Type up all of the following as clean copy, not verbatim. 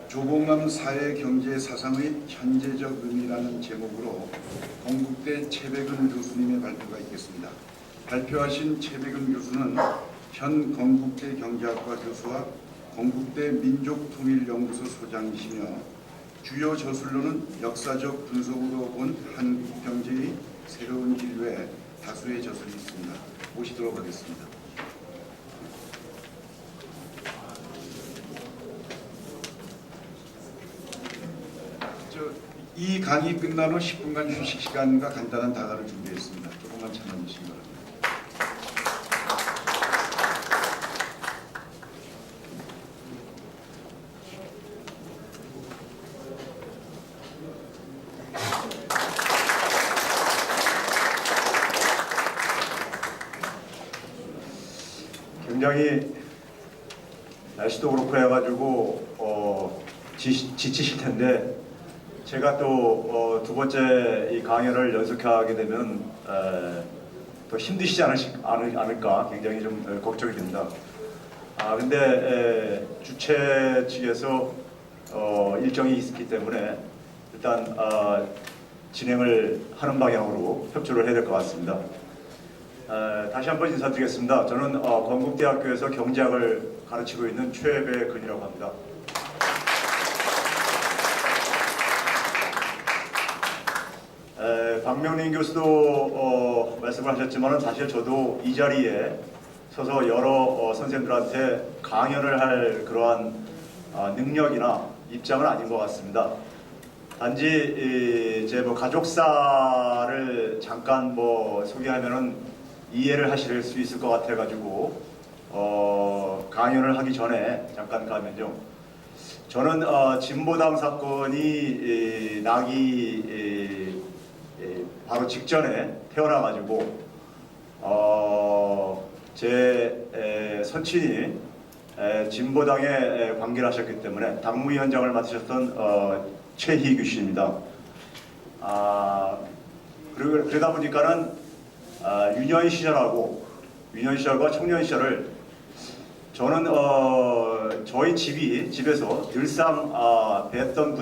조봉암 사회 경제 사상의 현재적 의미라는 제목으로 건국대 최백은 교수님의 발표가 있겠습니다. 발표하신 최백은 교수는 현 건국대 경제학과 교수와 건국대 민족통일연구소 소장이시며 주요 저술로는 역사적 분석으로 본 한국 경제의 새로운 기류에 다수의 저술이 있습니다. 모시도록 하겠습니다. 이 강의 끝난 후 10분간 휴식 시간과 간단한 다가를 준비했습니다. 조금만 참여해 주시기 바랍니다. 굉장히 날씨도 그렇고 해가지고 지치실 텐데 제가 또 두 번째 이 강연을 연속하게 되면 더 힘드시지 않을까 굉장히 좀 걱정이 됩니다. 근데 주최 측에서 일정이 있기 때문에 일단 진행을 하는 방향으로 협조를 해야 될 것 같습니다. 다시 한번 인사드리겠습니다. 저는 건국대학교에서 경제학을 가르치고 있는 최백은이라고 합니다. 박명린 교수도 말씀을 하셨지만 사실 저도 이 자리에 서서 여러 선생님들한테 강연을 할 그러한 능력이나 입장은 아닌 것 같습니다. 단지 제 가족사를 잠깐 소개하면은 이해를 하실 수 있을 것 같아가지고 강연을 하기 전에 잠깐 가면요. 저는 진보당 사건이 나기 바로 직전에 태어나가지고 제 선친이 진보당에 관계를 하셨기 때문에 당무위원장을 맡으셨던 최희규 씨입니다. 그러다 보니까는 유년 시절과 청년 시절을 저는 저희 집에서 늘상 뵀던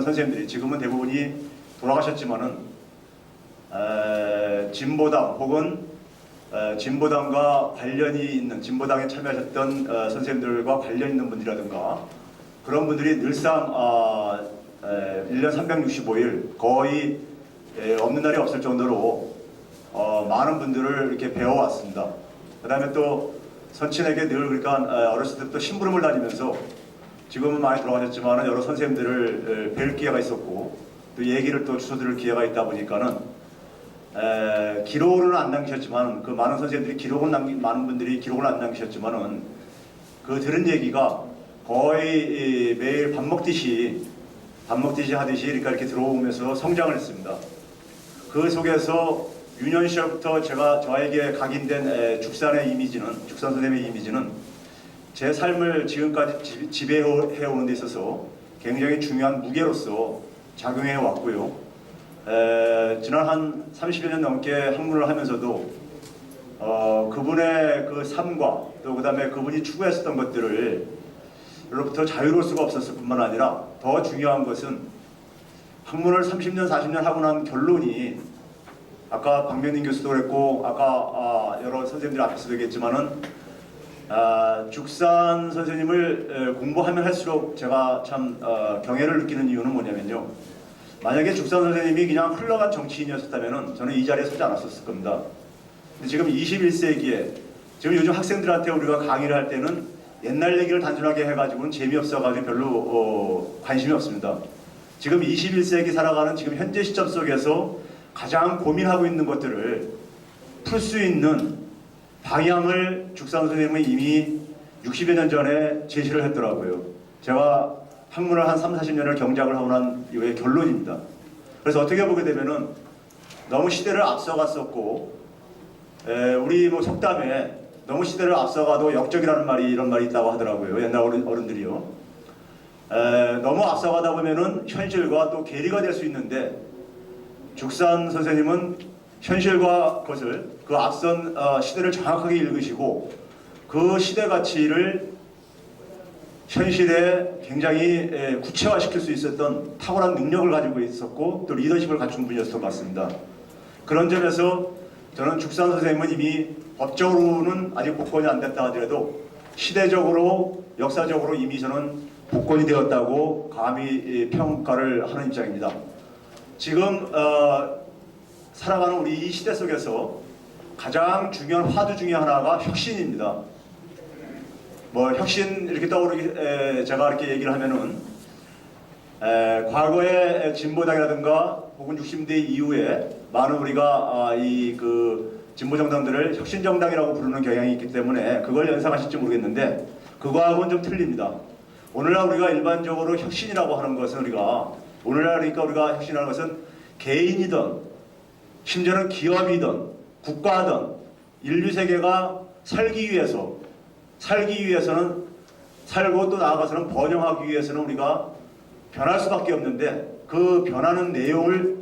선생님들이 지금은 대부분이 돌아가셨지만은 진보당 혹은 진보당과 관련이 있는 진보당에 참여하셨던 선생님들과 관련 있는 분들이라든가 그런 분들이 늘상 1년 365일 거의 없는 날이 없을 정도로 많은 분들을 이렇게 배워왔습니다. 그 다음에 또 선친에게 늘 그러니까 어렸을 때부터 심부름을 다니면서 지금은 많이 돌아가셨지만 여러 선생님들을 뵐 기회가 있었고 또 얘기를 또 주워들을 기회가 있다 보니까는 기록은 안 남기셨지만 그 많은 선생님들이 많은 분들이 기록을 안 남기셨지만은 그 들은 얘기가 거의 매일 밥 먹듯이 하듯이 그러니까 이렇게 들어오면서 성장을 했습니다. 그 속에서 유년 시절부터 저에게 각인된 죽산 선생님의 이미지는 제 삶을 지금까지 지배해오는 데 있어서 굉장히 중요한 무게로서 작용해 왔고요. 지난 한 30여 년 넘게 학문을 하면서도 그분의 그 삶과 또 그다음에 그분이 추구했었던 것들로부터 자유로울 수가 없었을 뿐만 아니라 더 중요한 것은 학문을 30년, 40년 하고 난 결론이 아까 박명린 교수도 그랬고 아까 여러 선생님들 앞에서도 얘기했지만은 죽산 선생님을 공부하면 할수록 제가 참 경애를 느끼는 이유는 뭐냐면요. 만약에 죽산 선생님이 그냥 흘러간 정치인이었다면 저는 이 자리에 서지 않았었을 겁니다. 근데 지금 21세기에 지금 요즘 학생들한테 우리가 강의를 할 때는 옛날 얘기를 단순하게 해가지고는 재미없어가지고 별로 관심이 없습니다. 지금 21세기 살아가는 지금 현재 시점 속에서 가장 고민하고 있는 것들을 풀 수 있는 방향을 죽산 선생님은 이미 60여 년 전에 제시를 했더라고요. 제가 학문을 한 3, 40년을 경작을 하고 난 이후의 결론입니다. 그래서 어떻게 보게 되면은 너무 시대를 앞서갔었고 우리 속담에 너무 시대를 앞서가도 역적이라는 이런 말이 있다고 하더라고요. 옛날 어른들이요. 너무 앞서가다 보면은 현실과 또 괴리가 될 수 있는데 죽산 선생님은 현실과 것을 그 앞선 시대를 정확하게 읽으시고 그 시대 가치를 현실에 굉장히 구체화시킬 수 있었던 탁월한 능력을 가지고 있었고 또 리더십을 갖춘 분이었던 것 같습니다. 그런 점에서 저는 죽산 선생님은 이미 법적으로는 아직 복권이 안 됐다 하더라도 시대적으로 역사적으로 이미 저는 복권이 되었다고 감히 평가를 하는 입장입니다. 지금 살아가는 우리 이 시대 속에서 가장 중요한 화두 중에 하나가 혁신입니다. 뭐 혁신 이렇게 떠오르기 제가 이렇게 얘기를 하면은 과거의 진보당이라든가 혹은 60대 이후에 많은 우리가 이 그 진보 정당들을 혁신 정당이라고 부르는 경향이 있기 때문에 그걸 연상하실지 모르겠는데 그거하고는 좀 틀립니다. 오늘날 우리가 일반적으로 혁신이라고 하는 것은 오늘날 그러니까 우리가 혁신하는 것은 개인이든 심지어는 기업이든 국가든 인류 세계가 살기 위해서는 살고 또 나아가서는 번영하기 위해서는 우리가 변할 수밖에 없는데 그 변하는 내용을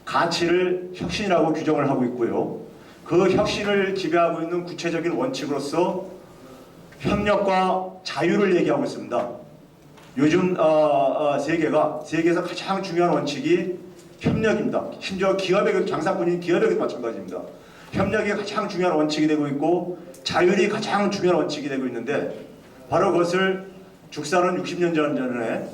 가치를 혁신이라고 규정을 하고 있고요. 그 혁신을 지배하고 있는 구체적인 원칙으로서 협력과 자유를 얘기하고 있습니다. 요즘 세계에서 가장 중요한 원칙이 협력입니다. 심지어 장사꾼인 기업에게도 마찬가지입니다. 협력이 가장 중요한 원칙이 되고 있고 자율이 가장 중요한 원칙이 되고 있는데 바로 그것을 죽산은 60년 전에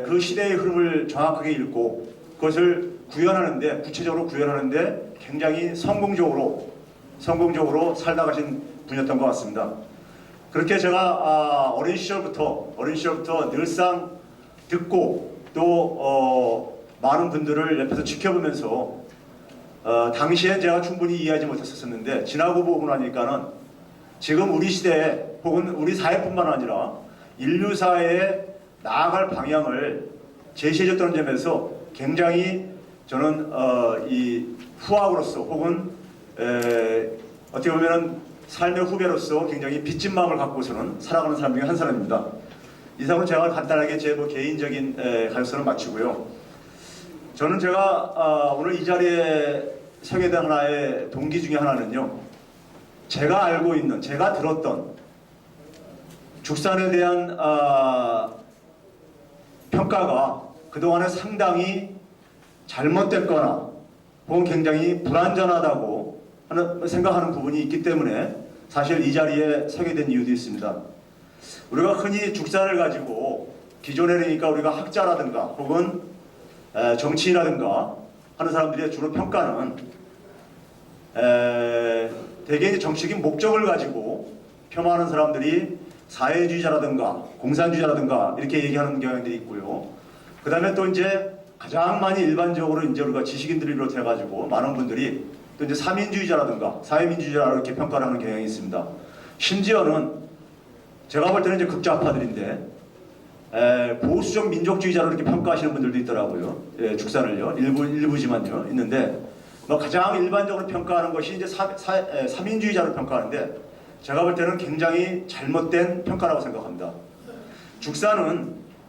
그 시대의 흐름을 정확하게 읽고 그것을 구체적으로 구현하는데 굉장히 성공적으로 살다 가신 분이었던 것 같습니다. 그렇게 제가 어린 시절부터 늘상 듣고 또 많은 분들을 옆에서 지켜보면서 당시엔 제가 충분히 이해하지 못했었는데 지나고 보고 나니까는 지금 우리 시대에 혹은 우리 사회뿐만 아니라 인류 사회에 나아갈 방향을 제시해줬다는 점에서 굉장히 저는 이 후학으로서 혹은 어떻게 보면은 삶의 후배로서 굉장히 빚진 마음을 갖고서는 살아가는 사람 중에 한 사람입니다. 이상은 제가 간단하게 제 개인적인 가족선을 마치고요. 저는 제가 오늘 이 자리에 서게 된 하나의 동기 중에 하나는요. 제가 들었던 죽산에 대한 평가가 그동안에 상당히 잘못됐거나 혹은 굉장히 불완전하다고 생각하는 부분이 있기 때문에 사실 이 자리에 서게 된 이유도 있습니다. 우리가 흔히 죽산을 가지고 기존에 그러니까 우리가 학자라든가 혹은 정치인이라든가 하는 사람들의 주로 평가는 대개 정치적인 목적을 가지고 폄하하는 사람들이 사회주의자라든가 공산주의자라든가 이렇게 얘기하는 경향들이 있고요. 그 다음에 또 이제 가장 많이 일반적으로 이제 우리가 지식인들을 비롯해가지고 많은 분들이 또 이제 사민주의자라든가 사회민주주의자라고 이렇게 평가를 하는 경향이 있습니다. 심지어는 제가 볼 때는 이제 극좌파들인데 보수적 민족주의자로 이렇게 평가하시는 분들도 있더라고요. 죽산을요. 일부지만요. 있는데 뭐 가장 일반적으로 평가하는 것이 이제 사민주의자로 평가하는데 제가 볼 때는 굉장히 잘못된 평가라고 생각합니다.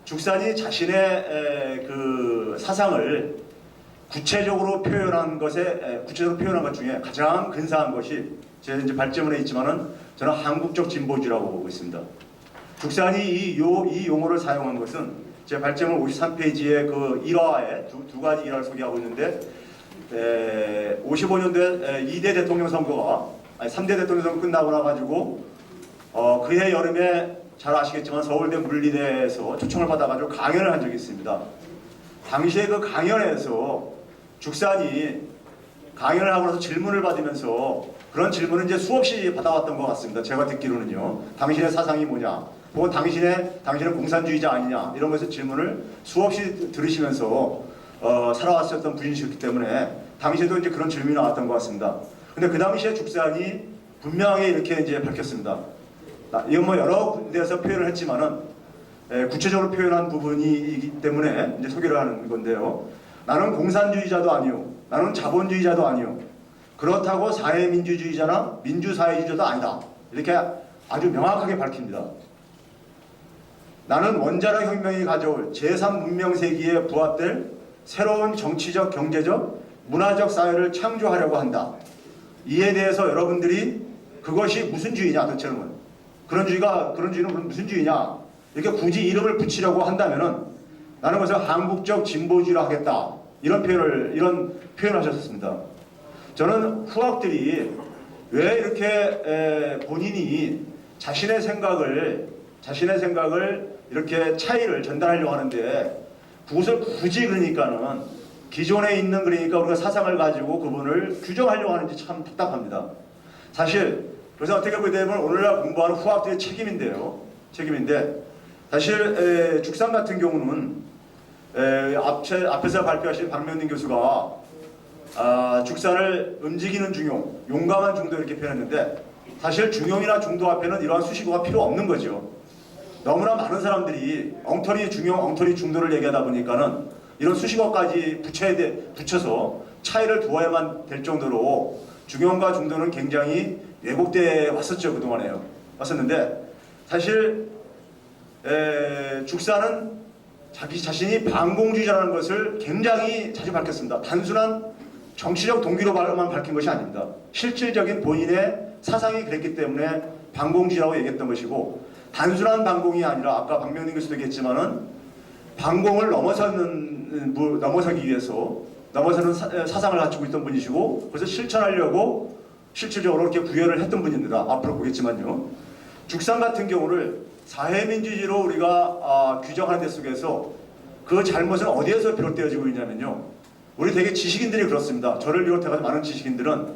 죽산이 자신의 그 사상을 구체적으로 표현한 것 중에 가장 근사한 것이 제 이제 발제문에 있지만은 저는 한국적 진보주의라고 보고 있습니다. 죽산이 이 용어를 사용한 것은 제 발제문 53페이지의 그 일화에 두 가지 일화를 소개하고 있는데 55년도에 2대 대통령 선거가 3대 대통령 선거 끝나고 나가지고 그해 여름에 잘 아시겠지만 서울대 물리대에서 초청을 받아가지고 강연을 한 적이 있습니다. 당시에 그 강연에서 죽산이 강연을 하고 나서 질문을 받으면서 그런 질문을 이제 수없이 받아왔던 것 같습니다. 제가 듣기로는요. 당신의 사상이 뭐냐? 혹은 당신은 공산주의자 아니냐? 이런 것에서 질문을 수없이 들으시면서 살아왔었던 분이셨기 때문에 당시에도 이제 그런 질문이 나왔던 것 같습니다. 근데 그 당시에 죽산이 분명히 이렇게 이제 밝혔습니다. 이건 뭐 여러 군데에서 표현을 했지만은 구체적으로 표현한 부분이기 때문에 이제 소개를 하는 건데요. 나는 공산주의자도 아니요. 나는 자본주의자도 아니요. 그렇다고 사회민주주의자나 민주사회주의자도 아니다. 이렇게 아주 명확하게 밝힙니다. 나는 원자력 혁명이 가져올 제3문명세기에 부합될 새로운 정치적, 경제적, 문화적 사회를 창조하려고 한다. 이에 대해서 여러분들이 그것이 무슨 주의냐 도대체는 그런 주의는 그럼 무슨 주의냐? 이렇게 굳이 이름을 붙이려고 한다면은 나는 그래서 한국적 진보주의를 하겠다. 이런 표현을 하셨습니다. 저는 후학들이 왜 이렇게 본인이 자신의 생각을 이렇게 차이를 전달하려고 하는데 그것을 굳이 그러니까는 기존에 있는 그러니까 우리가 사상을 가지고 그분을 규정하려고 하는지 참 답답합니다. 사실 그래서 어떻게 보게 되면 오늘날 공부하는 후학들의 책임인데 사실 죽산 같은 경우는 앞에서 발표하신 박명린 교수가 죽산을 움직이는 중용, 용감한 중도 이렇게 표현했는데 사실 중용이나 중도 앞에는 이러한 수식어가 필요 없는 거죠. 너무나 많은 사람들이 엉터리 중용, 엉터리 중도를 얘기하다 보니까는 이런 수식어까지 붙여서 차이를 두어야만 될 정도로 중용과 중도는 굉장히 왜곡돼 왔었죠. 그동안에요. 왔었는데 사실 죽산은 자기 자신이 반공주의자라는 것을 굉장히 자주 밝혔습니다. 단순한 정치적 동기로만 밝힌 것이 아닙니다. 실질적인 본인의 사상이 그랬기 때문에 반공주의라고 얘기했던 것이고 단순한 반공이 아니라 아까 박명린 교수도 얘기했지만은 반공을 넘어서기 위해서 넘어서는 사상을 갖추고 있던 분이시고 그래서 실천하려고 실질적으로 이렇게 구현을 했던 분입니다. 앞으로 보겠지만요. 죽산 같은 경우를 사회민주주의로 우리가 규정하는 데 속에서 그 잘못은 어디에서 비롯되어지고 있냐면요. 우리 되게 지식인들이 그렇습니다. 저를 비롯해서 많은 지식인들은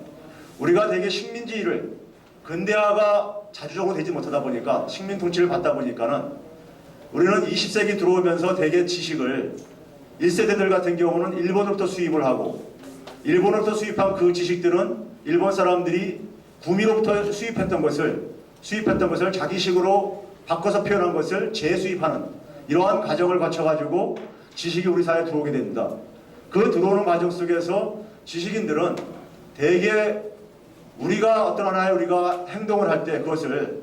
우리가 되게 식민지를 근대화가 자주적으로 되지 못하다 보니까 식민 통치를 받다 보니까는 우리는 20세기 들어오면서 되게 지식을 1세대들 같은 경우는 일본으로부터 수입을 하고 일본으로부터 수입한 그 지식들은 일본 사람들이 구미로부터 수입했던 것을 자기식으로 바꿔서 표현한 것을 재수입하는 이러한 과정을 거쳐가지고 지식이 우리 사회에 들어오게 됩니다. 그 들어오는 과정 속에서 지식인들은 대개 우리가 어떤 하나의 우리가 행동을 할 때 그것을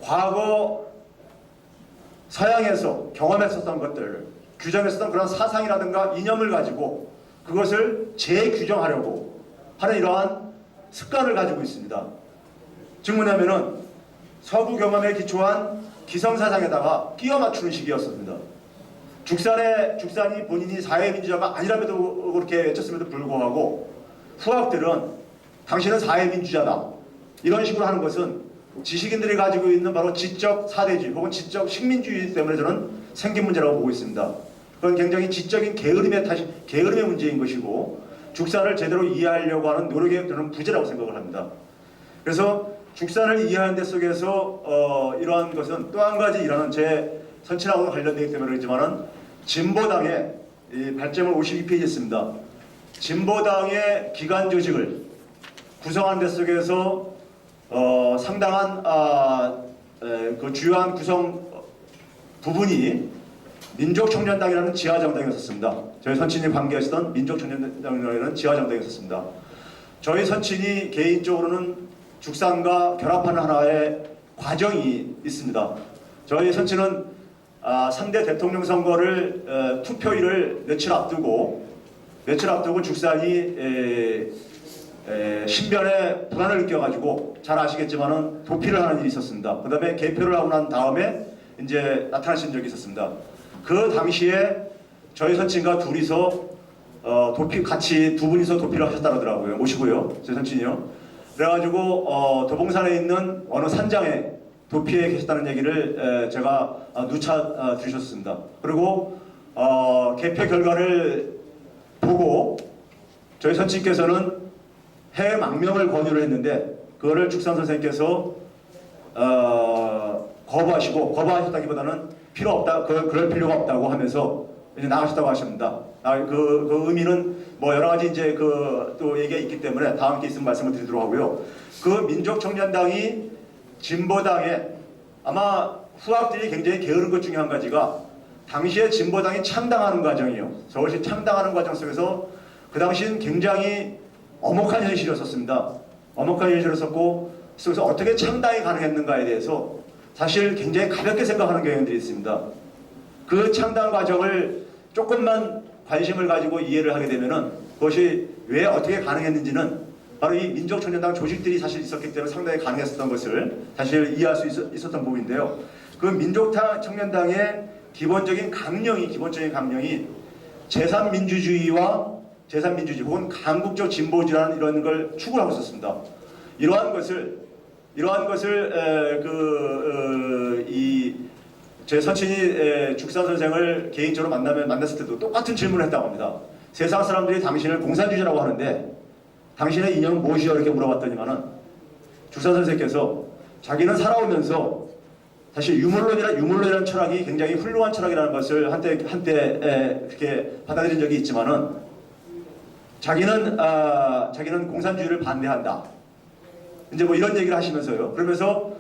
과거 서양에서 경험했었던 것들, 규정했었던 그런 사상이라든가 이념을 가지고 그것을 재규정하려고 하는 이러한 습관을 가지고 있습니다. 즉 뭐냐면은 서구 경험에 기초한 기성사상에다가 끼워 맞추는 시기였습니다. 죽산이 본인이 사회민주주의가 아니라면도 그렇게 외쳤음에도 불구하고 후학들은 당신은 사회민주주의다 이런 식으로 하는 것은 지식인들이 가지고 있는 바로 지적 사대주의 혹은 지적 식민주의 때문에 저는 생긴 문제라고 보고 있습니다. 그건 굉장히 지적인 게으름의 문제인 것이고 죽산을 제대로 이해하려고 하는 노력의 저는 부재라고 생각을 합니다. 그래서 죽산을 이해하는 데 속에서 이러한 것은 또 한 가지 일하는 제 선친하고 관련되기 때문에 그렇지만은 진보당의 발제물 52페이지 있습니다. 진보당의 기관 조직을 구성하는 데 속에서 상당한 그 주요한 구성 부분이 민족청년당이라는 지하정당이었습니다. 저희 선친이 관계하시던 민족청년당이라는 지하정당이었습니다. 저희 선친이 개인적으로는 죽산과 결합하는 하나의 과정이 있습니다. 저희 선친은 상대 대통령 선거를 투표일을 며칠 앞두고 죽산이 신변에 불안을 느껴가지고 잘 아시겠지만은 도피를 하는 일이 있었습니다. 그 다음에 개표를 하고 난 다음에 이제 나타나신 적이 있었습니다. 그 당시에 저희 선친과 둘이서 같이 두 분이서 도피를 하셨다고 하더라고요. 모시고요. 저희 선친이요. 그래가지고 도봉산에 있는 어느 산장에 도피해 계셨다는 얘기를 제가 누차 들으셨습니다. 그리고 개표 결과를 보고 저희 선친께서는 해외 망명을 권유를 했는데 그거를 죽산 선생님께서 거부하셨다기보다는 필요 없다, 그럴 필요가 없다고 하면서 이제 나가셨다고 하십니다. 그 의미는 뭐 여러 가지 이제 또 얘기가 있기 때문에 다음 게 있으면 말씀을 드리도록 하고요. 그 민족청년당이 진보당에 아마 후학들이 굉장히 게으른 것 중에 한 가지가 당시에 진보당이 창당하는 과정이에요. 서울시 창당하는 과정 속에서 그 당시엔 굉장히 엄혹한 현실이었습니다. 엄혹한 현실이었었고 그래서 어떻게 창당이 가능했는가에 대해서 사실 굉장히 가볍게 생각하는 경향들이 있습니다. 그 창당 과정을 조금만 관심을 가지고 이해를 하게 되면은 그것이 왜 어떻게 가능했는지는 바로 이 민족청년당 조직들이 사실 있었기 때문에 상당히 가능했었던 것을 사실 이해할 수 있었던 부분인데요. 그 민족청년당의 기본적인 강령이 제3민주주의와 제3민주주의 혹은 강국적 진보주의라는 이런 걸 추구하고 있었습니다. 이러한 것을 제 서친이 죽산 선생을 개인적으로 만났을 때도 똑같은 질문을 했다고 합니다. 세상 사람들이 당신을 공산주의자라고 하는데 당신의 이념은 무엇이요? 이렇게 물어봤더니만은 죽산 선생께서 자기는 살아오면서 사실 유물론이라는 철학이 굉장히 훌륭한 철학이라는 것을 한때 이렇게 받아들인 적이 있지만은 자기는 공산주의를 반대한다. 이제 뭐 이런 얘기를 하시면서요. 그러면서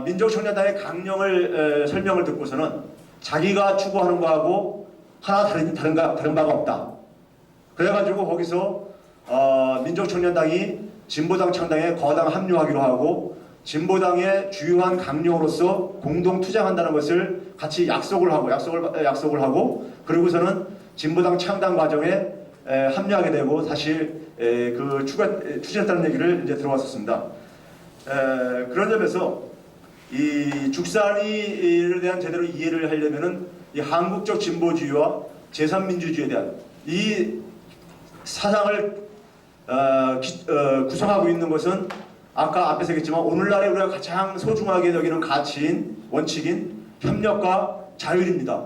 민족청년단의 강령을 설명을 듣고서는 자기가 추구하는 거하고 하나 다른 바가 없다. 그래가지고 거기서 민족청년당이 진보당 창당에 거당 합류하기로 하고 진보당의 주요한 강령으로서 공동 투쟁한다는 것을 같이 약속을 하고 그리고서는 진보당 창당 과정에 합류하게 되고 사실 추진했다는 얘기를 이제 들어왔었습니다. 그런 점에서 이 죽산이에 대한 제대로 이해를 하려면은 이 한국적 진보주의와 제3민주주의에 대한 이 사상을 구성하고 있는 것은 아까 앞에서 얘기했지만 오늘날에 우리가 가장 소중하게 여기는 가치인 원칙인 협력과 자율입니다.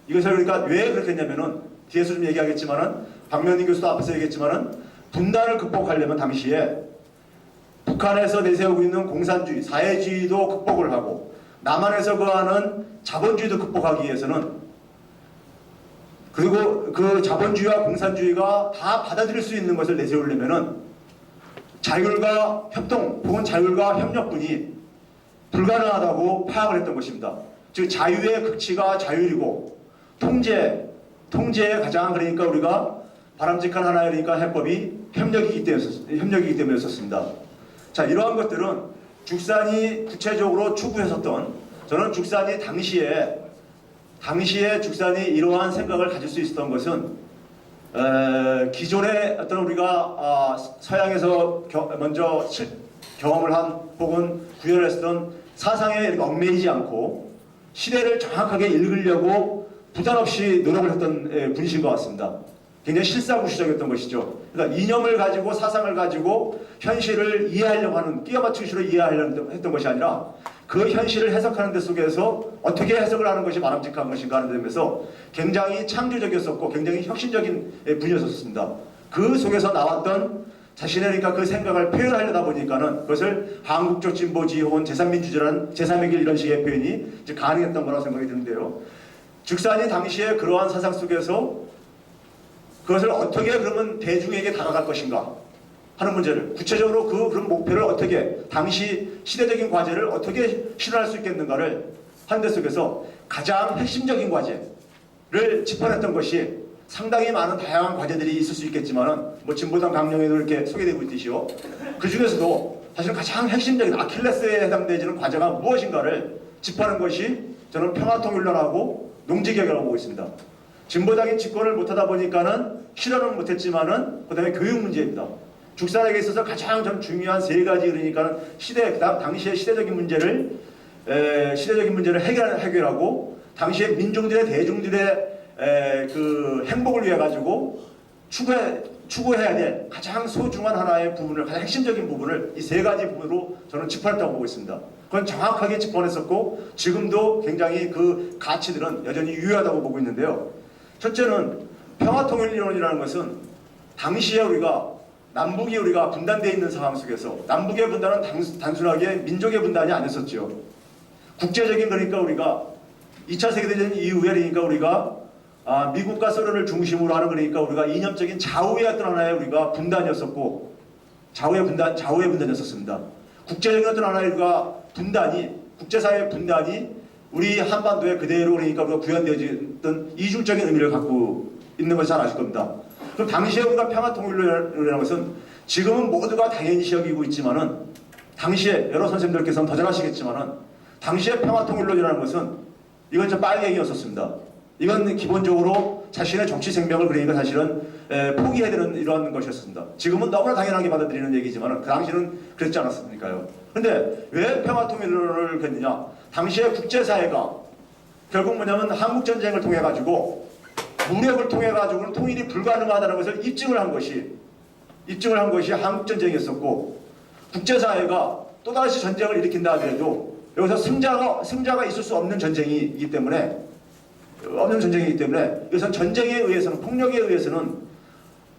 이것을 그러니까 왜 그렇게 했냐면은 뒤에서 좀 얘기하겠지만은 박명진 교수도 앞에서 얘기했지만은 분단을 극복하려면 당시에 북한에서 내세우고 있는 공산주의, 사회주의도 극복을 하고 남한에서 거하는 자본주의도 극복하기 위해서는 그리고 그 자본주의와 공산주의가 다 받아들일 수 있는 것을 내세우려면은 자율과 협동 혹은 자율과 협력뿐이 불가능하다고 파악을 했던 것입니다. 즉 자유의 극치가 자율이고 통제의 가장 그러니까 우리가 바람직한 하나의 그러니까 해법이 협력이기 때문이었습니다. 자, 이러한 것들은 죽산이 구체적으로 추구했었던 저는 죽산이 당시에 죽산이 이러한 생각을 가질 수 있었던 것은 기존에 어떤 우리가 서양에서 먼저 경험을 한 혹은 구현을 했던 사상에 얽매이지 않고 시대를 정확하게 읽으려고 부담 없이 노력을 했던 분이신 것 같습니다. 굉장히 실사구시적이었던 것이죠. 그러니까 이념을 가지고 사상을 가지고 현실을 이해하려고 하는 끼워 맞추기 식으로 이해하려고 했던 것이 아니라 그 현실을 해석하는 데 속에서 어떻게 해석을 하는 것이 바람직한 것인가 하는 점에서 굉장히 창조적이었었고 굉장히 혁신적인 분이었었습니다. 그 속에서 나왔던 자신의 그러니까 그 생각을 표현하려다 보니까는 그것을 한국적 진보주의 혹은 제3민주주의라는 제3의 길 이런 식의 표현이 이제 가능했던 거라고 생각이 드는데요. 죽산이 당시에 그러한 사상 속에서 그것을 어떻게 그러면 대중에게 다가갈 것인가 하는 문제를 구체적으로 그런 목표를 어떻게 당시 시대적인 과제를 어떻게 실현할 수 있겠는가를 하는 데 속에서 가장 핵심적인 과제를 짚어냈던 것이 상당히 많은 다양한 과제들이 있을 수 있겠지만은 뭐 진보당 강령에도 이렇게 소개되고 있듯이요. 그 중에서도 사실 가장 핵심적인 아킬레스에 해당되는 과제가 무엇인가를 짚어낸 것이 저는 평화통일론하고 농지개혁이라고 보고 있습니다. 진보당이 집권을 못하다 보니까는 실현은 못했지만은 그다음에 교육 문제입니다. 죽산에게 있어서 가장 좀 중요한 세 가지 그러니까는 당시의 시대적인 문제를 해결하고 당시의 민중들의 대중들의 그 행복을 위해 가지고 추구해야 될 가장 소중한 하나의 부분을 가장 핵심적인 부분을 이 세 가지 부분으로 저는 짚어냈다고 보고 있습니다. 그건 정확하게 짚어냈었고 지금도 굉장히 그 가치들은 여전히 유효하다고 보고 있는데요. 첫째는 평화통일이론이라는 것은 당시에 남북이 우리가 분단되어 있는 상황 속에서 남북의 분단은 단순하게 민족의 분단이 아니었었죠. 국제적인 그러니까 우리가 2차 세계대전 이후에 그러니까 우리가 미국과 소련을 중심으로 하는 그러니까 우리가 이념적인 좌우의 어떤 하나의 우리가 분단이었었고 좌우의 분단이었습니다. 국제적인 어떤 하나의 우리가 국제사회의 분단이 우리 한반도에 그대로 그러니까 우리가 구현되어졌던 이중적인 의미를 갖고 있는 것을 잘 아실 겁니다. 그럼 당시에 우리가 평화통일론이라는 것은 지금은 모두가 당연히 여기고 있지만은 당시에 여러 선생님들께서는 더 잘 아시겠지만은 당시에 평화통일론이라는 것은 이건 좀 빨리 얘기였었습니다. 이건 기본적으로 자신의 정치 생명을 그러니까 사실은 포기해야 되는 이런 것이었습니다. 지금은 너무나 당연하게 받아들이는 얘기지만 그 당시는 그랬지 않았습니까요? 그런데 왜 평화통일론을 했느냐? 당시에 국제사회가 결국 뭐냐면 한국전쟁을 통해 가지고 무력을 통해 가지고는 통일이 불가능하다는 것을 입증을 한 것이 한국전쟁이었었고, 국제사회가 또다시 전쟁을 일으킨다 하더라도 여기서 승자가 있을 수 없는 전쟁이기 때문에 여기서 전쟁에 의해서는, 폭력에 의해서는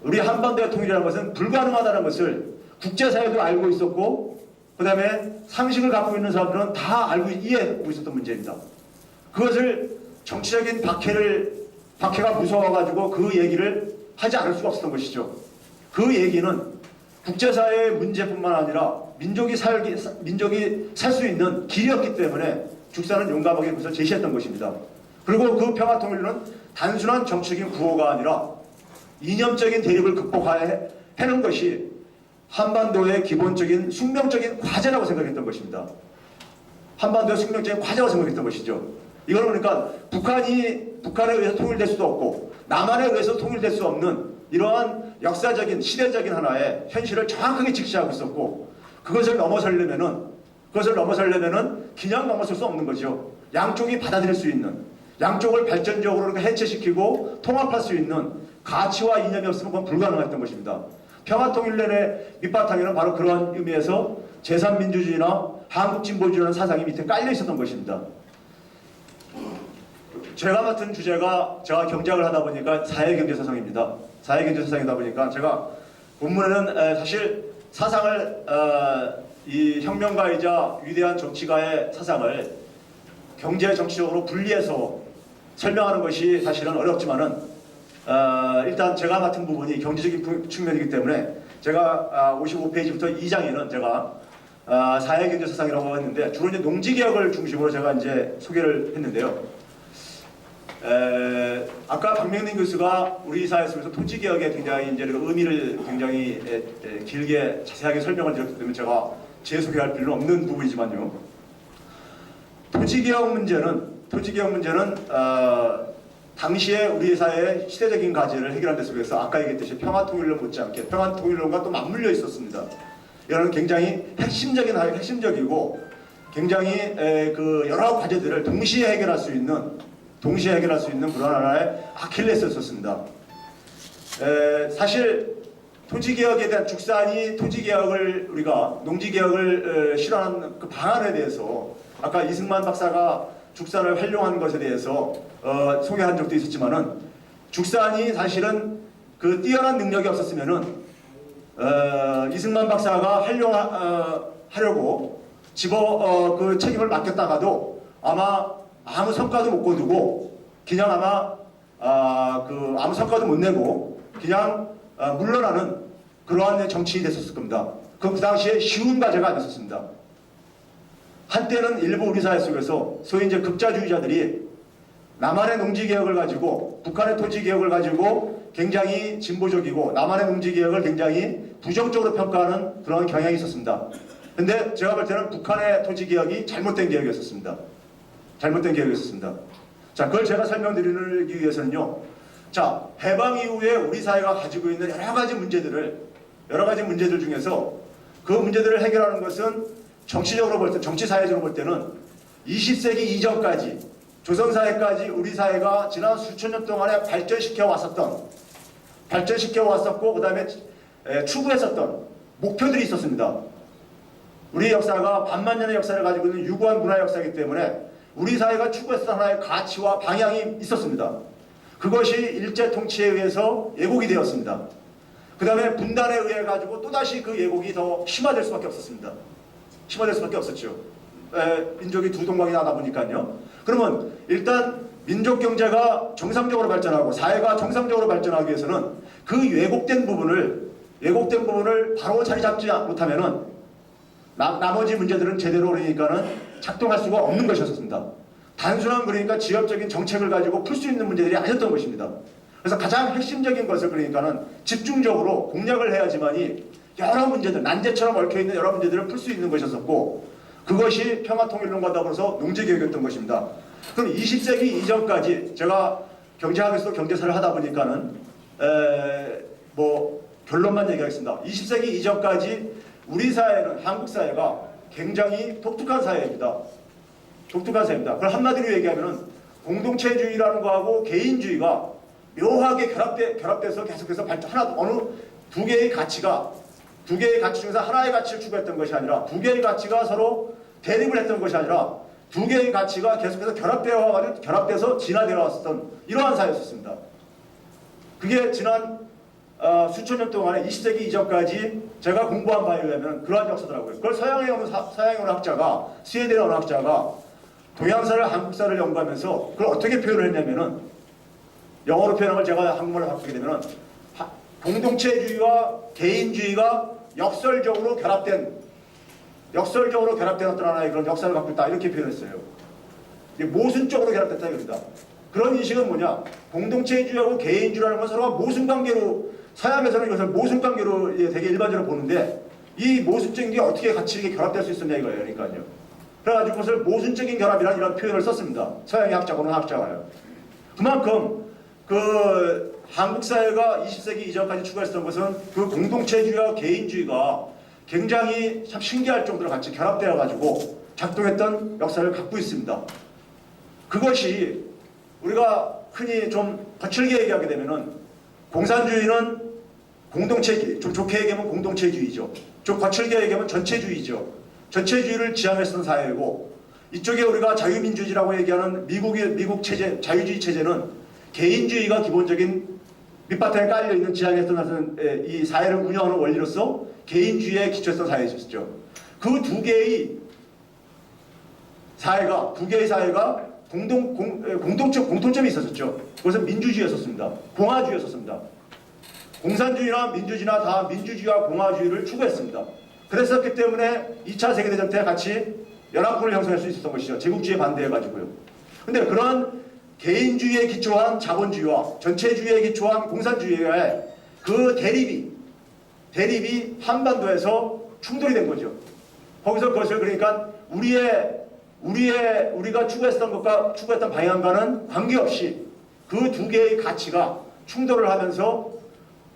우리 한반도의 통일이라는 것은 불가능하다는 것을 국제사회도 알고 있었고, 그 다음에 상식을 갖고 있는 사람들은 다 이해하고 있었던 문제입니다. 그것을 정치적인 박해가 무서워가지고 그 얘기를 하지 않을 수가 없었던 것이죠. 그 얘기는 국제사회의 문제뿐만 아니라 민족이 살 수 있는 길이었기 때문에 죽사는 용감하게 그것을 제시했던 것입니다. 그리고 그 평화통일은 단순한 정치적인 구호가 아니라 이념적인 대립을 극복해내는 것이 한반도의 기본적인 숙명적인 과제라고 생각했던 것입니다. 한반도의 숙명적인 과제라고 생각했던 것이죠. 이거는 그러니까 북한에 의해서 통일될 수도 없고 남한에 의해서 통일될 수 없는 이러한 역사적인 시대적인 하나의 현실을 정확하게 직시하고 있었고, 그것을 넘어서려면은 그냥 넘어설 수 없는 거죠. 양쪽이 받아들일 수 있는, 양쪽을 발전적으로 해체시키고 통합할 수 있는 가치와 이념이 없으면 그건 불가능했던 것입니다. 평화통일론의 밑바탕에는 바로 그러한 의미에서 제3민주주의나 한국진보주의라는 사상이 밑에 깔려 있었던 것입니다. 제가 맡은 주제가 제가 경작을 하다 보니까 사회경제사상입니다. 사회경제사상이다 보니까 제가 본문에는 사실 사상을 이 혁명가이자 위대한 정치가의 사상을 경제 정치적으로 분리해서 설명하는 것이 사실은 어렵지만은 일단 제가 맡은 부분이 경제적인 측면이기 때문에 제가 55페이지부터 2장에는 제가 사회경제사상이라고 했는데 주로 이제 농지개혁을 중심으로 제가 이제 소개를 했는데요. 아까 박명린 교수가 우리 사회 속에서 토지개혁에 굉장히 이제 의미를 굉장히 길게 자세하게 설명을 드렸기 때문에 제가 재소개할 필요는 없는 부분이지만요. 토지개혁 문제는 당시에 우리 사회의 시대적인 과제를 해결하는 데 속에서 아까 얘기했듯이 평화통일론 못지않게 평화통일론과 또 맞물려 있었습니다. 이런 굉장히 핵심적이고 굉장히 그 여러 과제들을 동시에 해결할 수 있는 그런 하나의 아킬레스였었습니다. 사실 토지개혁에 대한 죽산이 토지개혁을 우리가 농지개혁을 실현하는 그 방안에 대해서 아까 이승만 박사가 죽산을 활용한 것에 대해서 소개한 적도 있었지만은 죽산이 사실은 그 뛰어난 능력이 없었으면은 이승만 박사가 하려고 그 책임을 맡겼다가도 아마 아무 성과도 못 거두고 그냥 아무 성과도 못 내고 그냥 물러나는 그러한 정치인이 됐었을 겁니다. 그 당시에 쉬운 과제가 아니었습니다. 한때는 일부 우리 사회 속에서 소위 이제 극자주의자들이 남한의 농지개혁을 가지고 북한의 토지개혁을 가지고 굉장히 진보적이고 남한의 농지개혁을 굉장히 부정적으로 평가하는 그런 경향이 있었습니다. 근데 제가 볼 때는 북한의 토지개혁이 잘못된 개혁이었습니다. 자, 그걸 제가 설명드리기 위해서는요. 자, 해방 이후에 우리 사회가 가지고 있는 여러 가지 문제들 중에서 그 문제들을 해결하는 것은 정치적으로 볼 때, 정치사회적으로 볼 때는 20세기 이전까지 조선사회까지 우리 사회가 지난 수천 년 동안에 발전시켜 왔었고 그 다음에 추구했었던 목표들이 있었습니다. 우리 역사가 반만년의 역사를 가지고 있는 유구한 문화 역사이기 때문에 우리 사회가 추구했던 하나의 가치와 방향이 있었습니다. 그것이 일제 통치에 의해서 예곡이 되었습니다. 그 다음에 분단에 의해 가지고 또다시 그 예곡이 더 심화될 수밖에 없었습니다. 민족이 두 동강이 나다 보니까요. 그러면 일단 민족 경제가 정상적으로 발전하고 사회가 정상적으로 발전하기 위해서는 그 왜곡된 부분을 바로 자리 잡지 못하면은 나머지 문제들은 제대로 그러니까는 작동할 수가 없는 것이었습니다. 단순한 그러니까 지역적인 정책을 가지고 풀 수 있는 문제들이 아니었던 것입니다. 그래서 가장 핵심적인 것을 그러니까는 집중적으로 공략을 해야지만이 여러 문제들, 난제처럼 얽혀있는 여러 문제들을 풀 수 있는 것이었었고 그것이 평화통일론과 더불어서 농지개혁이었던 것입니다. 그럼 20세기 이전까지 제가 경제학에서도 경제사를 하다 보니까는 뭐 결론만 얘기하겠습니다. 20세기 이전까지 우리 사회는, 한국 사회가 굉장히 독특한 사회입니다. 독특한 사회입니다. 그걸 한마디로 얘기하면은 공동체주의라는 거하고 개인주의가 묘하게 결합돼서 계속해서 어느 두 개의 가치 중에서 하나의 가치를 추구했던 것이 아니라, 두 개의 가치가 서로 대립을 했던 것이 아니라, 두 개의 가치가 계속해서 결합돼서 진화되어 왔었던 이러한 사회였습니다. 그게 지난 수천 년 동안에 20세기 이전까지 제가 공부한 바에 의하면 그러한 역사더라고요. 그걸 서양의 어느 학자가, 스웨덴의 어느 학자가 동양사를, 한국사를 연구하면서 그걸 어떻게 표현을 했냐면은, 영어로 표현한 걸 제가 한국말로 바꾸게 되면은, 공동체주의와 개인주의가 역설적으로 결합된 어떤 하나의 그런 역사를 갖고 있다, 이렇게 표현했어요. 이게 모순적으로 결합됐다 이겁니다. 그런 인식은 뭐냐? 공동체주의하고 개인주의라는 건 서로가 모순관계로, 서양에서는 이것을 모순관계로 되게 일반적으로 보는데, 이 모순적인 게 어떻게 같이 이렇게 결합될 수 있었냐 이거예요. 그러니까요. 그래가지고 그것을 모순적인 결합이라는 이런 표현을 썼습니다. 서양의 학자고는 학자가요. 그만큼 그 한국 사회가 20세기 이전까지 추구했던 것은 그 공동체주의와 개인주의가 굉장히 참 신기할 정도로 같이 결합되어 가지고 작동했던 역사를 갖고 있습니다. 그것이 우리가 흔히 좀 거칠게 얘기하게 되면은, 공산주의는 공동체, 좀 좋게 얘기하면 공동체주의죠. 좀 거칠게 얘기하면 전체주의죠. 전체주의를 지향했던 사회이고, 이쪽에 우리가 자유민주주의라고 얘기하는 미국 체제, 자유주의 체제는 개인주의가 기본적인 밑바탕에 깔려있는 지향했던 이 사회를 운영하는 원리로서 개인주의에 기초했던 사회였죠. 그 두 개의 사회가 공통점이 있었죠. 그것은 민주주의였었습니다. 공화주의였었습니다. 공산주의나 민주주의나 다 민주주의와 공화주의를 추구했습니다. 그랬었기 때문에 2차 세계대전 때 같이 연합군을 형성할 수 있었던 것이죠. 제국주의에 반대해가지고요. 근데 그런 개인주의에 기초한 자본주의와 전체주의에 기초한 공산주의의 그 대립이 한반도에서 충돌이 된 거죠. 거기서 그것을, 그러니까 우리가 추구했던 방향과는 관계없이 그 두 개의 가치가 충돌을 하면서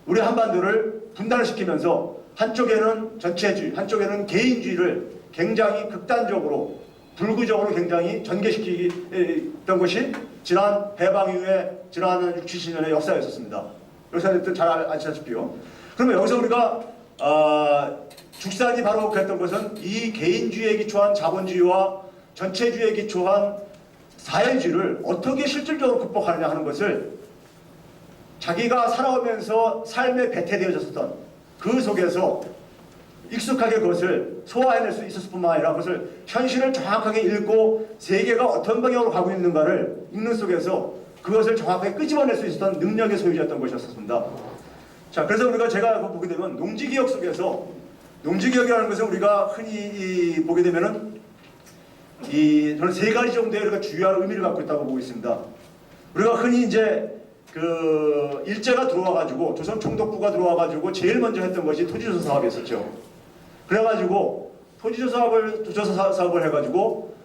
우리 한반도를 분단을 시키면서, 한쪽에는 전체주의, 한쪽에는 개인주의를 굉장히 극단적으로, 불구적으로 굉장히 전개시키던 것이 지난 해방 이후에 지난 60, 70년의 역사였었습니다. 역사들 잘 아시다시피요. 그러면 여기서 우리가 죽산이 바로 그랬던 것은 이 개인주의에 기초한 자본주의와 전체주의에 기초한 사회주의를 어떻게 실질적으로 극복하느냐 하는 것을, 자기가 살아오면서 삶에 배태되어졌었던 그 속에서 익숙하게 그것을 소화해낼 수 있었을 뿐만 아니라, 그것을 현실을 정확하게 읽고 세계가 어떤 방향으로 가고 있는가를 읽는 속에서 그것을 정확하게 끄집어낼 수 있었던 능력의 소유자였던 것이었습니다. 자, 그래서 제가 보게 되면 농지개혁 속에서, 농지개혁이라는 것은 우리가 흔히 보게 되면은 저는 세 가지 정도의 우리가 주요한 의미를 갖고 있다고 보고 있습니다. 우리가 흔히 이제 그 일제가 들어와가지고, 조선 총독부가 들어와가지고 제일 먼저 했던 것이 토지조사 사업이었었죠. 그래가지고 조사 사업을 해가지고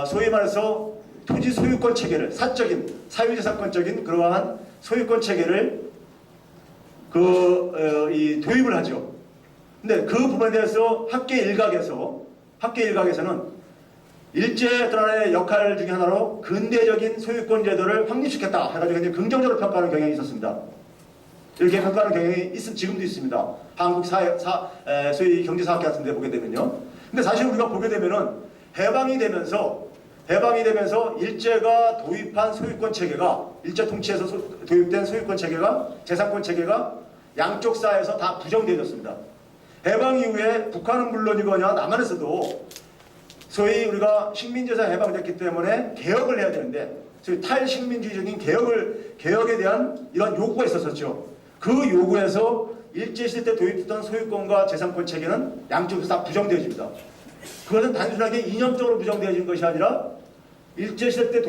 소위 말해서 토지 소유권 체계를, 사유재산권적인 그러한 소유권 체계를 도입을 하죠. 근데 그 부분에 대해서 학계 일각에서는 일제의 어떤 하나의 역할 중에 하나로 근대적인 소유권 제도를 확립시켰다 해가지고 굉장히 긍정적으로 평가하는 경향이 있었습니다. 이렇게 평가하는 경향이 지금도 있습니다. 한국 소위 경제사학회 같은 데 보게 되면요. 근데 사실 우리가 보게 되면은 해방이 되면서 일제가 도입한 소유권 체계가, 일제 통치에서 도입된 소유권 체계가, 재산권 체계가 양쪽 사회에서 다 부정되어졌습니다. 해방 이후에 북한은 물론이거나 남한에서도 소위 우리가 식민지에서 해방됐기 때문에 개혁을 해야 되는데, 소위 탈식민주의적인 개혁에 대한 이런 요구가 있었었죠. 그 요구에서 일제시대 때 도입했던 소유권과 재산권 체계는 양쪽에서 다 부정되어집니다. 그것은 단순하게 이념적으로 부정되어진 것이 아니라 일제시대 때